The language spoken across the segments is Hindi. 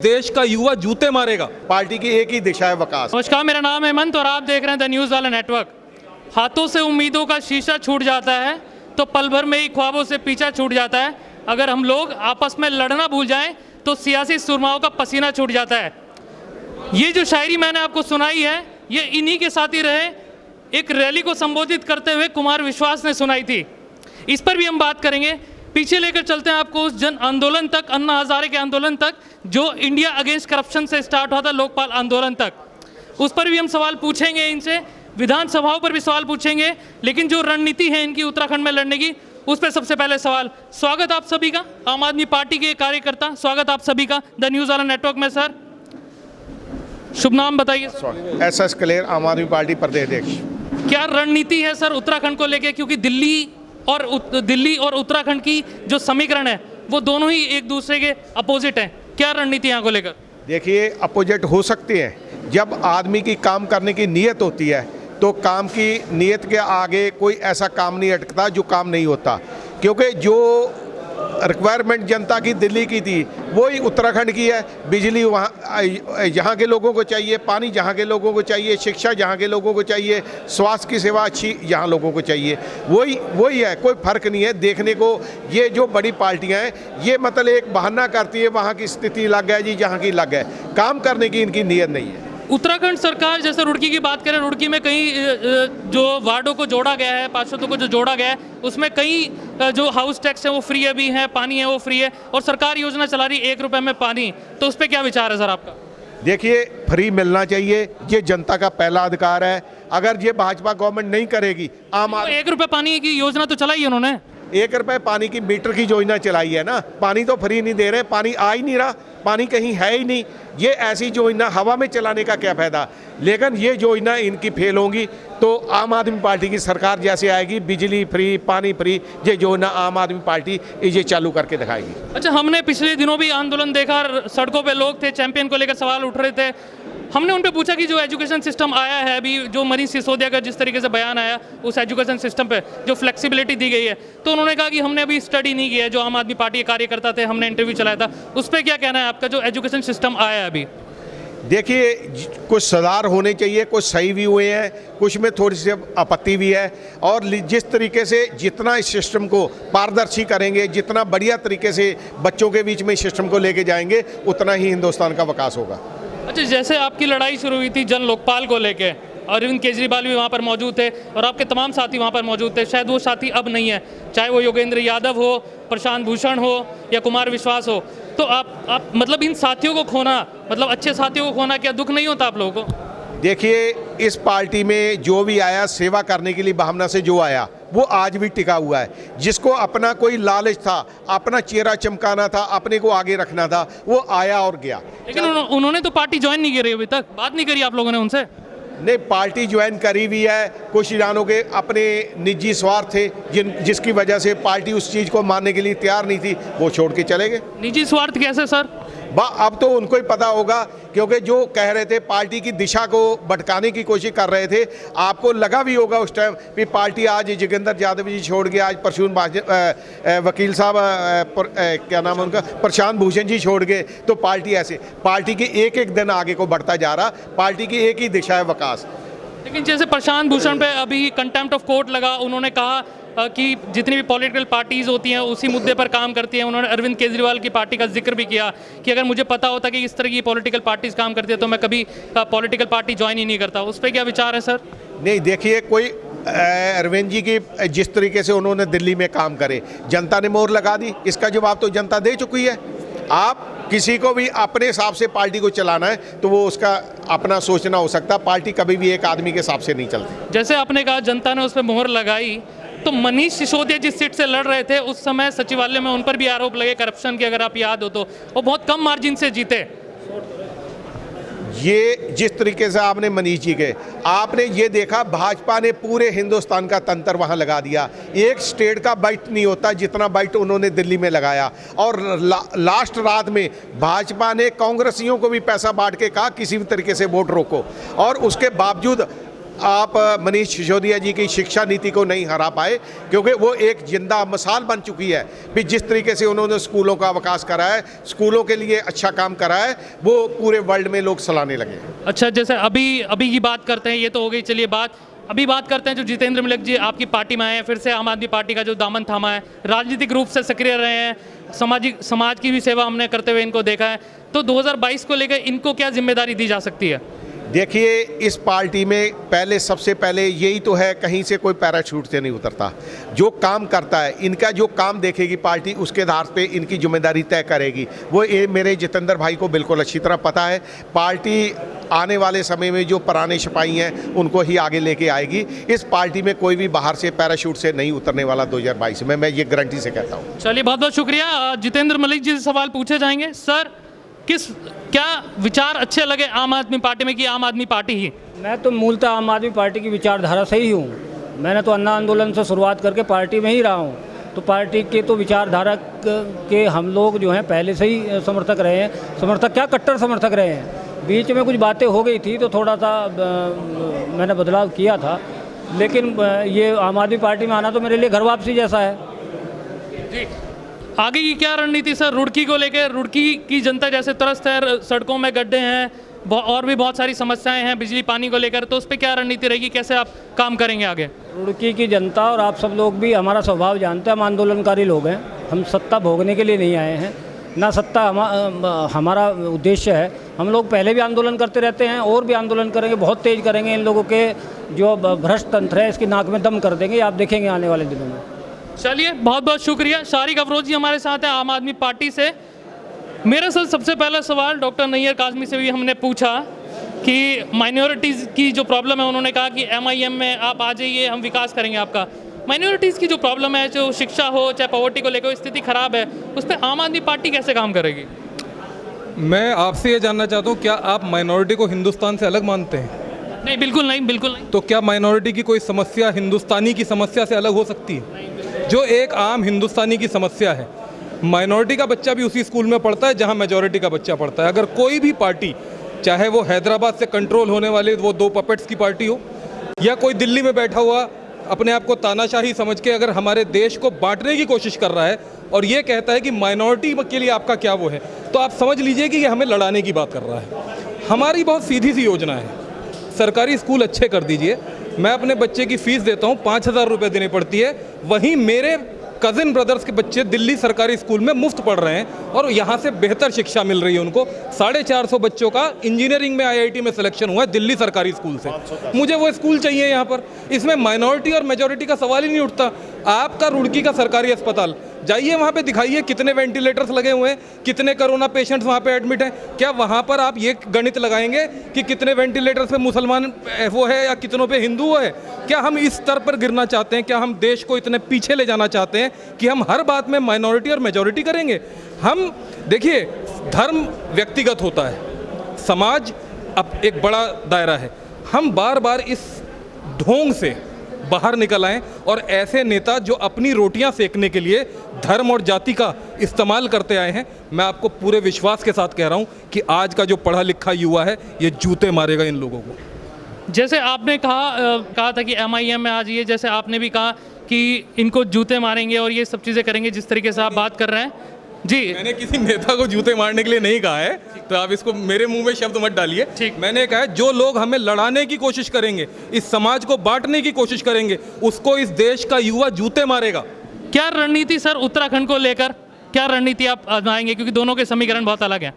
देश का युवा जूते मारेगा। पार्टी की एक ही दिशा है, विकास। नमस्कार, मेरा नाम है हेमंत और आप देख रहे हैं द न्यूज़ वाला नेटवर्क। हाथों से उम्मीदों का शीशा छूट जाता है तो पल भर में ही ख्वाबों से पीछा छूट जाता है। अगर हम लोग आपस में लड़ना भूल जाएं तो सियासी सुरमाओं का पसीना छूट जाता है। ये जो शायरी मैंने आपको सुनाई है ये इन्हीं के साथ ही रहे एक रैली को संबोधित करते हुए कुमार विश्वास ने सुनाई थी। इस पर भी हम बात करेंगे। पीछे लेकर चलते हैं आपको उस जन आंदोलन तक, अन्ना हजारे के आंदोलन तक, जो इंडिया अगेंस्ट करप्शन से स्टार्ट हुआ था, लोकपाल आंदोलन तक। उस पर भी हम सवाल पूछेंगे इनसे, विधानसभाओं पर भी सवाल पूछेंगे, लेकिन जो रणनीति है इनकी उत्तराखंड में लड़ने की, उस पर सबसे पहले सवाल। स्वागत आप सभी का, आम आदमी पार्टी के कार्यकर्ता, स्वागत आप सभी का द न्यूज़ वाला नेटवर्क में। सर, शुभ नाम बताइए। SS क्लेयर, आम आदमी पार्टी प्रदेश अध्यक्ष। क्या रणनीति है सर उत्तराखंड को लेकर, क्योंकि दिल्ली और उत्तराखंड की जो समीकरण है वो दोनों ही एक दूसरे के अपोजिट हैं। क्या रणनीति यहाँ को लेकर? देखिए, अपोजिट हो सकती है। जब आदमी की काम करने की नीयत होती है तो काम की नीयत के आगे कोई ऐसा काम नहीं अटकता जो काम नहीं होता। क्योंकि जो रिक्वायरमेंट जनता की दिल्ली की थी वही उत्तराखंड की है। बिजली वहाँ यहाँ के लोगों को चाहिए, पानी जहाँ के लोगों को चाहिए, शिक्षा जहाँ के लोगों को चाहिए, स्वास्थ्य की सेवा अच्छी यहाँ लोगों को चाहिए। वही है, कोई फ़र्क नहीं है देखने को। ये जो बड़ी पार्टियाँ हैं ये मतलब एक बहाना करती है, वहाँ की स्थिति लग है जी, जहाँ की लग है, काम करने की इनकी नीयत नहीं है। उत्तराखंड सरकार, जैसे रुड़की की बात करें, रुड़की में कई जो वार्डों को जोड़ा गया है, पार्षदों को जो जोड़ा गया है, उसमें कई जो हाउस टैक्स है वो फ्री अभी है, पानी है वो फ्री है, और सरकार योजना चला रही है 1 रुपये में पानी। तो उस पर क्या विचार है सर आपका? देखिए, फ्री मिलना चाहिए, ये जनता का पहला अधिकार है। अगर ये भाजपा गवर्नमेंट नहीं करेगी, आम आदमी 1 रुपये पानी की योजना तो चलाई है उन्होंने। 1 रुपये पानी की मीटर की योजना चलाई है ना। पानी तो फ्री नहीं दे रहे, पानी आ ही नहीं रहा, पानी कहीं है ही नहीं। ये ऐसी योजना हवा में चलाने का क्या फ़ायदा। लेकिन ये योजना इनकी फेल होंगी तो आम आदमी पार्टी की सरकार जैसे आएगी, बिजली फ्री, पानी फ्री, ये योजना आम आदमी पार्टी ये चालू करके दिखाएगी। अच्छा, हमने पिछले दिनों भी आंदोलन देखा, सड़कों पे लोग थे, चैंपियन को लेकर सवाल उठ रहे थे। हमने उन पे पूछा कि जो एजुकेशन सिस्टम आया है अभी, जो मनीष सिसोदिया का जिस तरीके से बयान आया उस एजुकेशन सिस्टम पे जो फ्लेक्सिबिलिटी दी गई है, तो उन्होंने कहा कि हमने अभी स्टडी नहीं किया है। जो आम आदमी पार्टी के कार्यकर्ता थे, हमने इंटरव्यू चलाया था, उस पर क्या कहना है आपका, जो एजुकेशन सिस्टम आया है अभी? देखिए, कुछ सुधार होने चाहिए, कुछ सही भी हुए हैं, कुछ में थोड़ी सी आपत्ति भी है। और जिस तरीके से जितना इस सिस्टम को पारदर्शी करेंगे, जितना बढ़िया तरीके से बच्चों के बीच में इस सिस्टम को लेके जाएंगे, उतना ही हिंदुस्तान का विकास होगा। अच्छा, जैसे आपकी लड़ाई शुरू हुई थी जन लोकपाल को लेके, अरविंद केजरीवाल भी वहाँ पर मौजूद थे और आपके तमाम साथी वहाँ पर मौजूद थे। शायद वो साथी अब नहीं है, चाहे वो योगेंद्र यादव हो, प्रशांत भूषण हो या कुमार विश्वास हो। तो आप मतलब इन साथियों को खोना, मतलब अच्छे साथियों को खोना, क्या दुख नहीं होता आप लोगों को? देखिए, इस पार्टी में जो भी आया सेवा करने के लिए भावना से जो आया वो आज भी टिका हुआ है। जिसको अपना कोई लालच था, अपना चेहरा चमकाना था, अपने को आगे रखना था, वो आया और गया। लेकिन उन्होंने तो पार्टी ज्वाइन नहीं करी, अभी तक बात नहीं करी आप लोगों ने उनसे? नहीं, पार्टी ज्वाइन करी भी है। कुछ ईरानों के अपने निजी स्वार्थ थे जिसकी वजह से पार्टी उस चीज़ को मानने के लिए तैयार नहीं थी, वो छोड़ के चले गए। निजी स्वार्थ कैसे सर? अब तो उनको ही पता होगा, क्योंकि जो कह रहे थे पार्टी की दिशा को भटकाने की कोशिश कर रहे थे। आपको लगा भी होगा उस टाइम कि पार्टी आज जोगेंद्र यादव जी छोड़ के, आज वकील साहब क्या नाम है उनका, प्रशांत भूषण जी छोड़ गए, तो पार्टी ऐसे पार्टी के एक एक दिन आगे को बढ़ता जा रहा। पार्टी की एक ही दिशा है, विकास। लेकिन जैसे प्रशांत भूषण पे अभी कंटेम्प्ट ऑफ कोर्ट लगा, उन्होंने कहा कि जितनी भी पॉलिटिकल पार्टीज़ होती हैं उसी मुद्दे पर काम करती हैं। उन्होंने अरविंद केजरीवाल की पार्टी का जिक्र भी किया कि अगर मुझे पता होता कि इस तरह की पॉलिटिकल पार्टीज़ काम करती है तो मैं कभी पॉलिटिकल पार्टी ज्वाइन ही नहीं करता। उस पर क्या विचार है सर? नहीं, देखिए, कोई अरविंद जी की जिस तरीके से उन्होंने दिल्ली में काम करे, जनता ने मोहर लगा दी। इसका जवाब तो जनता दे चुकी है। आप किसी को भी अपने हिसाब से पार्टी को चलाना है तो वो उसका अपना सोचना हो सकता। पार्टी कभी भी एक आदमी के हिसाब से नहीं चलती। जैसे आपने कहा जनता ने उस पर मोहर लगाई, तो मनीष सिसोदिया जिस सीट से लड़ रहे थे उस समय सचिवालय में उन पर भी आरोप लगे करप्शन के, अगर आप याद हो तो वो बहुत कम मार्जिन से जीते। ये जिस तरीके से आपने मनीष जी के, आपने ये देखा भाजपा ने पूरे हिंदुस्तान का तंत्र वहाँ लगा दिया। एक स्टेट का बाइट नहीं होता जितना बाइट उन्होंने दिल्ली में लगाया। और लास्ट रात में भाजपा ने कांग्रेसियों को भी पैसा बांट के कहा किसी भी तरीके से वोट रोको, और उसके बावजूद आप मनीष सिसोदिया जी की शिक्षा नीति को नहीं हरा पाए, क्योंकि वो एक जिंदा मिसाल बन चुकी है भी जिस तरीके से उन्होंने स्कूलों का विकास करा है, स्कूलों के लिए अच्छा काम करा है, वो पूरे वर्ल्ड में लोग सराहने लगे। अच्छा, जैसे अभी की बात करते हैं, ये तो हो गई, चलिए अभी बात करते हैं जो जितेंद्र मलिक जी आपकी पार्टी में आए हैं, फिर से आम आदमी पार्टी का जो दामन थामा है, राजनीतिक रूप से सक्रिय रहे हैं, समाज की भी सेवा हमने करते हुए इनको देखा है, तो 2022 को लेकर इनको क्या जिम्मेदारी दी जा सकती है? देखिए, इस पार्टी में सबसे पहले यही तो है, कहीं से कोई पैराशूट से नहीं उतरता। जो काम करता है, इनका जो काम देखेगी पार्टी, उसके आधार पे इनकी जिम्मेदारी तय करेगी। वो ये मेरे जितेंद्र भाई को बिल्कुल अच्छी तरह पता है। पार्टी आने वाले समय में जो पुराने सिपाही हैं उनको ही आगे लेके आएगी। इस पार्टी में कोई भी बाहर से पैराशूट से नहीं उतरने वाला 2022 में, मैं ये गारंटी से कहता हूँ। चलिए, बहुत बहुत शुक्रिया। जितेंद्र मलिक जी से सवाल पूछे जाएंगे। सर, क्या विचार अच्छे लगे आम आदमी पार्टी में कि आम आदमी पार्टी ही? मैं तो मूलतः आम आदमी पार्टी की विचारधारा से ही हूँ। मैंने तो अन्ना आंदोलन से शुरुआत करके पार्टी में ही रहा हूँ, तो पार्टी के तो विचारधारा के हम लोग जो हैं पहले से ही समर्थक रहे हैं। समर्थक क्या, कट्टर समर्थक रहे हैं। बीच में कुछ बातें हो गई थी तो थोड़ा सा मैंने बदलाव किया था, लेकिन ये आम आदमी पार्टी में आना तो मेरे लिए घर वापसी जैसा है। जी, आगे की क्या रणनीति सर रुड़की को लेकर? रुड़की की जनता जैसे त्रस्त है, सड़कों में गड्ढे हैं, और भी बहुत सारी समस्याएं हैं बिजली पानी को लेकर, तो उस पर क्या रणनीति रहेगी, कैसे आप काम करेंगे आगे? रुड़की की जनता और आप सब लोग भी हमारा स्वभाव जानते हैं, हम आंदोलनकारी लोग हैं। हम सत्ता भोगने के लिए नहीं आए हैं, ना सत्ता हमारा उद्देश्य है। हम लोग पहले भी आंदोलन करते रहते हैं और भी आंदोलन करेंगे, बहुत तेज़ करेंगे। इन लोगों के जो भ्रष्ट तंत्र है इसकी नाक में दम कर देंगे, आप देखेंगे आने वाले दिनों में। चलिए, बहुत बहुत शुक्रिया। शारिक अफरोज जी हमारे साथ हैं आम आदमी पार्टी से। मेरा सर सबसे पहला सवाल डॉक्टर नैयर काज़मी से भी हमने पूछा कि माइनॉरिटीज़ की जो प्रॉब्लम है, उन्होंने कहा कि MIM में आप आ जाइए, हम विकास करेंगे आपका। माइनॉरिटीज़ की जो प्रॉब्लम है, जो शिक्षा हो चाहे पॉवर्टी को लेकर स्थिति खराब है, उस पर आम आदमी पार्टी कैसे काम करेगी? मैं आपसे ये जानना चाहता हूँ, क्या आप माइनॉरिटी को हिंदुस्तान से अलग मानते हैं? नहीं, बिल्कुल नहीं, बिल्कुल नहीं। तो क्या माइनॉरिटी की कोई समस्या हिंदुस्तानी की समस्या से अलग हो सकती है? जो एक आम हिंदुस्तानी की समस्या है, माइनॉरिटी का बच्चा भी उसी स्कूल में पढ़ता है जहां मेजॉरिटी का बच्चा पढ़ता है। अगर कोई भी पार्टी, चाहे वो हैदराबाद से कंट्रोल होने वाले वो 2 पपेट्स की पार्टी हो, या कोई दिल्ली में बैठा हुआ अपने आप को तानाशाही समझ के अगर हमारे देश को बांटने की कोशिश कर रहा है और ये कहता है कि माइनॉरिटी के लिए आपका क्या वो है, तो आप समझ लीजिए कि ये हमें लड़ाने की बात कर रहा है। हमारी बहुत सीधी सी योजना है, सरकारी स्कूल अच्छे कर दीजिए। मैं अपने बच्चे की फ़ीस देता हूँ, 5,000 रुपये देनी पड़ती है। वहीं मेरे कज़िन ब्रदर्स के बच्चे दिल्ली सरकारी स्कूल में मुफ्त पढ़ रहे हैं और यहाँ से बेहतर शिक्षा मिल रही है उनको। 450 बच्चों का इंजीनियरिंग में IIT में सिलेक्शन हुआ है दिल्ली सरकारी स्कूल से। मुझे वो स्कूल चाहिए यहाँ पर। इसमें माइनॉरिटी और मेजॉरिटी का सवाल ही नहीं उठता। आपका रुड़की का सरकारी अस्पताल जाइए, वहाँ पे दिखाइए कितने वेंटिलेटर्स लगे हुए हैं, कितने कोरोना पेशेंट्स वहाँ पे एडमिट हैं। क्या वहाँ पर आप ये गणित लगाएंगे कि कितने वेंटिलेटर्स पे मुसलमान वो है या कितनों पे हिंदू है? क्या हम इस स्तर पर गिरना चाहते हैं? क्या हम देश को इतने पीछे ले जाना चाहते हैं कि हम हर बात में माइनॉरिटी और मेजॉरिटी करेंगे? हम देखिए, धर्म व्यक्तिगत होता है, समाज अब एक बड़ा दायरा है। हम बार बार इस ढोंग से बाहर निकल आएं और ऐसे नेता जो अपनी रोटियां सेकने के लिए धर्म और जाति का इस्तेमाल करते आए हैं, मैं आपको पूरे विश्वास के साथ कह रहा हूं कि आज का जो पढ़ा लिखा युवा है ये जूते मारेगा इन लोगों को। जैसे आपने कहा था कि MIM में आ जाइए, जैसे आपने भी कहा कि इनको जूते मारेंगे और ये सब चीज़ें करेंगे, जिस तरीके से आप बात कर रहे हैं। जी, मैंने किसी नेता को जूते मारने के लिए नहीं कहा है, तो आप इसको मेरे मुंह में शब्द मत डालिए। ठीक, मैंने कहा है जो लोग हमें लड़ाने की कोशिश करेंगे, इस समाज को बांटने की कोशिश करेंगे, उसको इस देश का युवा जूते मारेगा। क्या रणनीति सर उत्तराखंड को लेकर, क्या रणनीति आप आजमाएंगे? क्योंकि दोनों के समीकरण बहुत अलग हैं।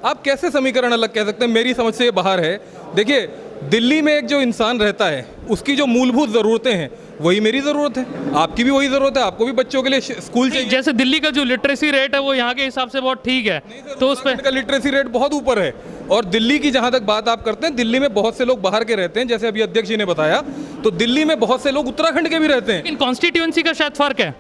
आप कैसे समीकरण अलग कह सकते हैं? मेरी समझ से ये बाहर है। देखिए, दिल्ली में एक जो इंसान रहता है उसकी जो मूलभूत ज़रूरतें हैं वही मेरी ज़रूरत है, आपकी भी वही ज़रूरत है। आपको भी बच्चों के लिए स्कूल चाहिए। जैसे दिल्ली का जो लिटरेसी रेट है वो यहाँ के हिसाब से बहुत ठीक है, तो उस पर का लिटरेसी रेट बहुत ऊपर है। और दिल्ली की जहाँ तक बात आप करते हैं, दिल्ली में बहुत से लोग बाहर के रहते हैं, जैसे अभी अध्यक्ष जी ने बताया, तो दिल्ली में बहुत से लोग उत्तराखंड के भी रहते हैं। लेकिन कॉन्स्टिट्यूएंसी का शायद फर्क है।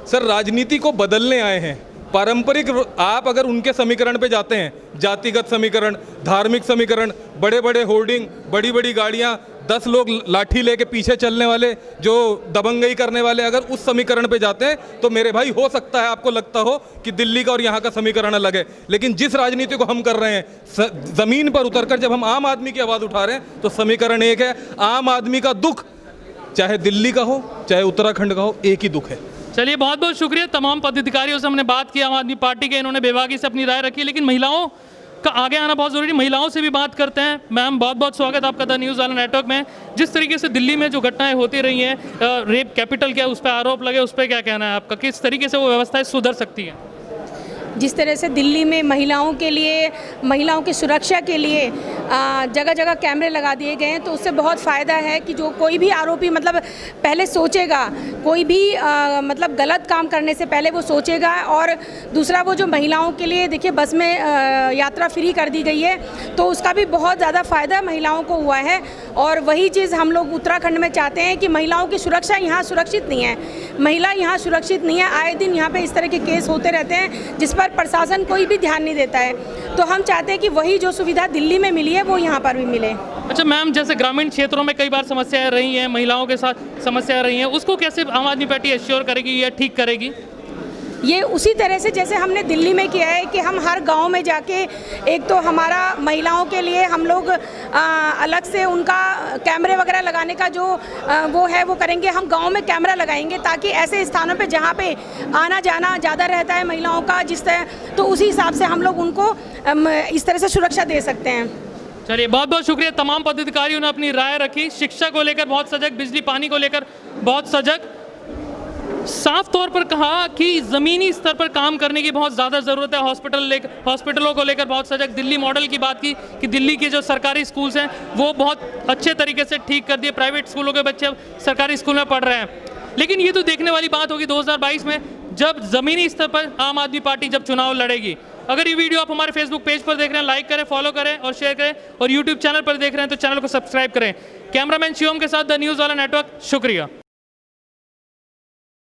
सर, राजनीति को बदलने आए हैं। पारंपरिक आप अगर उनके समीकरण पे जाते हैं, जातिगत समीकरण, धार्मिक समीकरण, बड़े बड़े होर्डिंग, बड़ी बड़ी गाड़ियाँ, 10 लोग लाठी लेके पीछे चलने वाले, जो दबंगई करने वाले अगर उस समीकरण पे जाते हैं तो मेरे भाई हो सकता है आपको लगता हो कि दिल्ली का और यहाँ का समीकरण अलग है, लेकिन जिस राजनीति को हम कर रहे हैं ज़मीन पर उतरकर जब हम आम आदमी की आवाज़ उठा रहे हैं तो समीकरण एक है। आम आदमी का दुख चाहे दिल्ली का हो चाहे उत्तराखंड का हो, एक ही दुख है। चलिए, बहुत बहुत शुक्रिया। तमाम पदाधिकारियों से हमने बात की, आम आदमी पार्टी के, इन्होंने बेबाकी से अपनी राय रखी, लेकिन महिलाओं का आगे आना बहुत ज़रूरी है। महिलाओं से भी बात करते हैं। मैम, बहुत बहुत स्वागत आपका द न्यूज़ वाला नेटवर्क में। जिस तरीके से दिल्ली में जो घटनाएं होती रही हैं, रेप कैपिटल क्या उस पर आरोप लगे, उस पर क्या कहना है आपका? किस तरीके से वो व्यवस्थाएं सुधर सकती हैं? जिस तरह से दिल्ली में महिलाओं के लिए, महिलाओं की सुरक्षा के लिए जगह जगह कैमरे लगा दिए गए हैं, तो उससे बहुत फ़ायदा है कि जो कोई भी आरोपी मतलब पहले सोचेगा, कोई भी मतलब गलत काम करने से पहले वो सोचेगा। और दूसरा, वो जो महिलाओं के लिए देखिए बस में यात्रा फ्री कर दी गई है, तो उसका भी बहुत ज़्यादा फ़ायदा महिलाओं को हुआ है। और वही चीज़ हम लोग उत्तराखंड में चाहते हैं कि महिलाओं की सुरक्षा यहाँ सुरक्षित नहीं है, महिला यहाँ सुरक्षित नहीं है। आए दिन यहाँ पे इस तरह के केस होते रहते हैं जिस पर प्रशासन कोई भी ध्यान नहीं देता है। तो हम चाहते हैं कि वही जो सुविधा दिल्ली में मिली है वो यहाँ पर भी मिले। अच्छा मैम, जैसे ग्रामीण क्षेत्रों में कई बार समस्याएं रही हैं, महिलाओं के साथ समस्याएं रही हैं, उसको कैसे आम आदमी पार्टी एश्योर करेगी या ठीक करेगी? ये उसी तरह से जैसे हमने दिल्ली में किया है कि हम हर गांव में जाके, एक तो हमारा महिलाओं के लिए हम लोग अलग से उनका कैमरे वगैरह लगाने का जो वो है वो करेंगे। हम गांव में कैमरा लगाएंगे ताकि ऐसे स्थानों पे जहाँ पे आना जाना ज़्यादा रहता है महिलाओं का, जिस तरह, तो उसी हिसाब से हम लोग उनको इस तरह से सुरक्षा दे सकते हैं। चलिए, बहुत बहुत शुक्रिया। तमाम पदाधिकारियों ने अपनी राय रखी। शिक्षा को लेकर बहुत सजग, बिजली पानी को लेकर बहुत सजग, साफ तौर पर कहा कि ज़मीनी स्तर पर काम करने की बहुत ज़्यादा ज़रूरत है। हॉस्पिटलों को लेकर बहुत सजग। दिल्ली मॉडल की बात की कि दिल्ली के जो सरकारी स्कूल्स हैं वो बहुत अच्छे तरीके से ठीक कर दिए, प्राइवेट स्कूलों के बच्चे अब सरकारी स्कूल में पढ़ रहे हैं। लेकिन ये तो देखने वाली बात होगी 2022 में, जब ज़मीनी स्तर पर आम आदमी पार्टी जब चुनाव लड़ेगी। अगर ये वीडियो आप हमारे फेसबुक पेज पर देख रहे हैं, लाइक करें, फॉलो करें और शेयर करें, और यूट्यूब चैनल पर देख रहे हैं तो चैनल को सब्सक्राइब करें। कैमरामैन शिवम के साथ द न्यूज़ वाला नेटवर्क, शुक्रिया।